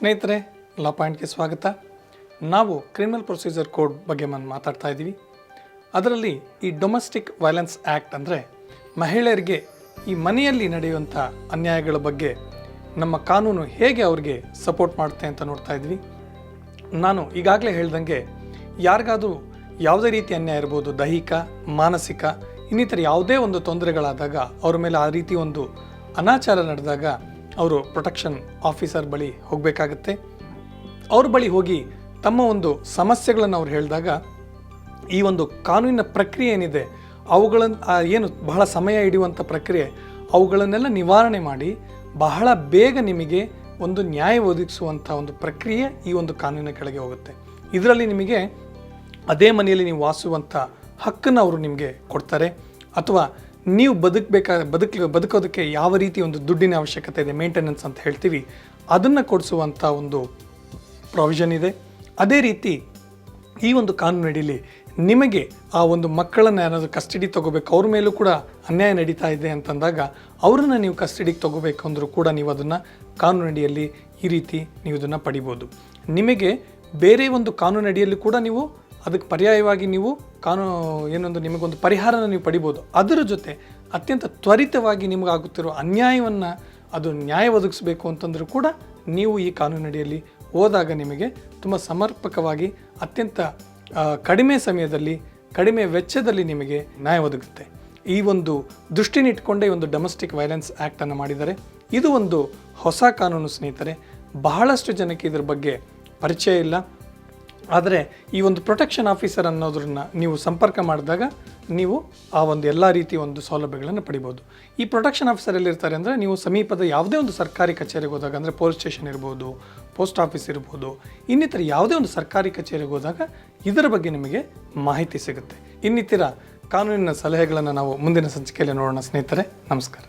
ಸ್ನೇಹಿತರೆ, ಲಾ ಪಾಯಿಂಟ್ಗೆ ಸ್ವಾಗತ. ನಾವು ಕ್ರಿಮಿನಲ್ ಪ್ರೊಸೀಜರ್ ಕೋಡ್ ಬಗ್ಗೆ ಮಾತಾಡ್ತಾ ಇದ್ದೀವಿ. ಅದರಲ್ಲಿ ಈ ಡೊಮೆಸ್ಟಿಕ್ ವೈಲೆನ್ಸ್ ಆ್ಯಕ್ಟ್ ಅಂದರೆ ಮಹಿಳೆಯರಿಗೆ ಈ ಮನೆಯಲ್ಲಿ ನಡೆಯುವಂಥ ಅನ್ಯಾಯಗಳ ಬಗ್ಗೆ ನಮ್ಮ ಕಾನೂನು ಹೇಗೆ ಅವ್ರಿಗೆ ಸಪೋರ್ಟ್ ಮಾಡುತ್ತೆ ಅಂತ ನೋಡ್ತಾ ಇದ್ವಿ. ನಾನು ಈಗಾಗಲೇ ಹೇಳ್ದಂಗೆ ಯಾರಿಗಾದರೂ ಯಾವುದೇ ರೀತಿ ಅನ್ಯಾಯ ಇರ್ಬೋದು, ದೈಹಿಕ, ಮಾನಸಿಕ, ಇನ್ನಿತರ ಯಾವುದೇ ಒಂದು ತೊಂದರೆಗಳಾದಾಗ ಅವ್ರ ಮೇಲೆ ಆ ರೀತಿ ಒಂದು ಅನಾಚಾರ ನಡೆದಾಗ ಅವರು ಪ್ರೊಟೆಕ್ಷನ್ ಆಫೀಸರ್ ಬಳಿ ಹೋಗಬೇಕಾಗತ್ತೆ. ಅವ್ರ ಬಳಿ ಹೋಗಿ ತಮ್ಮ ಒಂದು ಸಮಸ್ಯೆಗಳನ್ನು ಅವ್ರು ಹೇಳಿದಾಗ ಈ ಒಂದು ಕಾನೂನಿನ ಪ್ರಕ್ರಿಯೆ ಏನಿದೆ ಅವುಗಳನ್ನು ಏನು ಬಹಳ ಸಮಯ ಹಿಡಿಯುವಂಥ ಪ್ರಕ್ರಿಯೆ ಅವುಗಳನ್ನೆಲ್ಲ ನಿವಾರಣೆ ಮಾಡಿ ಬಹಳ ಬೇಗ ನಿಮಗೆ ಒಂದು ನ್ಯಾಯ ಒದಗಿಸುವಂಥ ಒಂದು ಪ್ರಕ್ರಿಯೆ ಈ ಒಂದು ಕಾನೂನಿನ ಕೆಳಗೆ ಹೋಗುತ್ತೆ. ಇದರಲ್ಲಿ ನಿಮಗೆ ಅದೇ ಮನೆಯಲ್ಲಿ ನೀವು ವಾಸಿಸುವಂಥ ಹಕ್ಕನ್ನು ಅವರು ನಿಮಗೆ ಕೊಡ್ತಾರೆ. ಅಥವಾ ನೀವು ಬದುಕೋದಕ್ಕೆ ಯಾವ ರೀತಿ ಒಂದು ದುಡ್ಡಿನ ಅವಶ್ಯಕತೆ ಇದೆ, ಮೇಂಟೆನೆನ್ಸ್ ಅಂತ ಹೇಳ್ತೀವಿ, ಅದನ್ನು ಕೊಡಿಸುವಂಥ ಒಂದು ಪ್ರಾವಿಷನ್ ಇದೆ. ಅದೇ ರೀತಿ ಈ ಒಂದು ಕಾನೂನು ಅಡಿಯಲ್ಲಿ ನಿಮಗೆ ಆ ಒಂದು ಮಕ್ಕಳನ್ನು ಏನಾದರೂ ಕಸ್ಟಡಿ ತೊಗೋಬೇಕು, ಅವ್ರ ಮೇಲೂ ಕೂಡ ಅನ್ಯಾಯ ನಡೀತಾ ಇದೆ ಅಂತಂದಾಗ ಅವರನ್ನು ನೀವು ಕಸ್ಟಡಿಗೆ ತೊಗೋಬೇಕು ಅಂದರೂ ಕೂಡ ನೀವು ಅದನ್ನು ಕಾನೂನು ಅಡಿಯಲ್ಲಿ ಈ ರೀತಿ ನೀವು ಇದನ್ನು ಪಡಿಬೋದು. ನಿಮಗೆ ಬೇರೆ ಒಂದು ಕಾನೂನು ಅಡಿಯಲ್ಲಿ ಕೂಡ ನೀವು ಅದಕ್ಕೆ ಪರ್ಯಾಯವಾಗಿ ನೀವು ಏನೊಂದು ನಿಮಗೊಂದು ಪರಿಹಾರನ ನೀವು ಪಡಿಬೋದು. ಅದರ ಜೊತೆ ಅತ್ಯಂತ ತ್ವರಿತವಾಗಿ ನಿಮಗಾಗುತ್ತಿರೋ ಅನ್ಯಾಯವನ್ನು ಅದು ನ್ಯಾಯ ಒದಗಿಸಬೇಕು ಅಂತಂದರೂ ಕೂಡ ನೀವು ಈ ಕಾನೂನಡಿಯಲ್ಲಿ ಹೋದಾಗ ನಿಮಗೆ ತುಂಬ ಸಮರ್ಪಕವಾಗಿ ಅತ್ಯಂತ ಕಡಿಮೆ ಸಮಯದಲ್ಲಿ ಕಡಿಮೆ ವೆಚ್ಚದಲ್ಲಿ ನಿಮಗೆ ನ್ಯಾಯ ಒದಗುತ್ತೆ. ಈ ಒಂದು ದೃಷ್ಟಿನ ಇಟ್ಕೊಂಡೇ ಒಂದು ಡೊಮೆಸ್ಟಿಕ್ ವೈಲೆನ್ಸ್ ಆ್ಯಕ್ಟನ್ನು ಮಾಡಿದ್ದಾರೆ. ಇದು ಒಂದು ಹೊಸ ಕಾನೂನು ಸ್ನೇಹಿತರೆ. ಬಹಳಷ್ಟು ಜನಕ್ಕೆ ಇದರ ಬಗ್ಗೆ ಪರಿಚಯ ಇಲ್ಲ. ಆದರೆ ಈ ಒಂದು ಪ್ರೊಟೆಕ್ಷನ್ ಆಫೀಸರ್ ಅನ್ನೋದ್ರನ್ನ ನೀವು ಸಂಪರ್ಕ ಮಾಡಿದಾಗ ನೀವು ಆ ಒಂದು ಎಲ್ಲ ರೀತಿಯ ಒಂದು ಸೌಲಭ್ಯಗಳನ್ನು ಪಡಿಬೋದು. ಈ ಪ್ರೊಟೆಕ್ಷನ್ ಆಫೀಸರ್ ಎಲ್ಲಿರ್ತಾರೆ ಅಂದರೆ ನೀವು ಸಮೀಪದ ಯಾವುದೇ ಒಂದು ಸರ್ಕಾರಿ ಕಚೇರಿಗೆ ಹೋದಾಗ, ಅಂದರೆ ಪೊಲೀಸ್ ಸ್ಟೇಷನ್ ಇರ್ಬೋದು, ಪೋಸ್ಟ್ ಆಫೀಸ್ ಇರ್ಬೋದು, ಇನ್ನಿತರ ಯಾವುದೇ ಒಂದು ಸರ್ಕಾರಿ ಕಚೇರಿಗೆ ಹೋದಾಗ ಇದರ ಬಗ್ಗೆ ನಿಮಗೆ ಮಾಹಿತಿ ಸಿಗುತ್ತೆ. ಇನ್ನಿತರ ಕಾನೂನಿನ ಸಲಹೆಗಳನ್ನು ನಾವು ಮುಂದಿನ ಸಂಚಿಕೆಯಲ್ಲಿ ನೋಡೋಣ ಸ್ನೇಹಿತರೆ. ನಮಸ್ಕಾರ.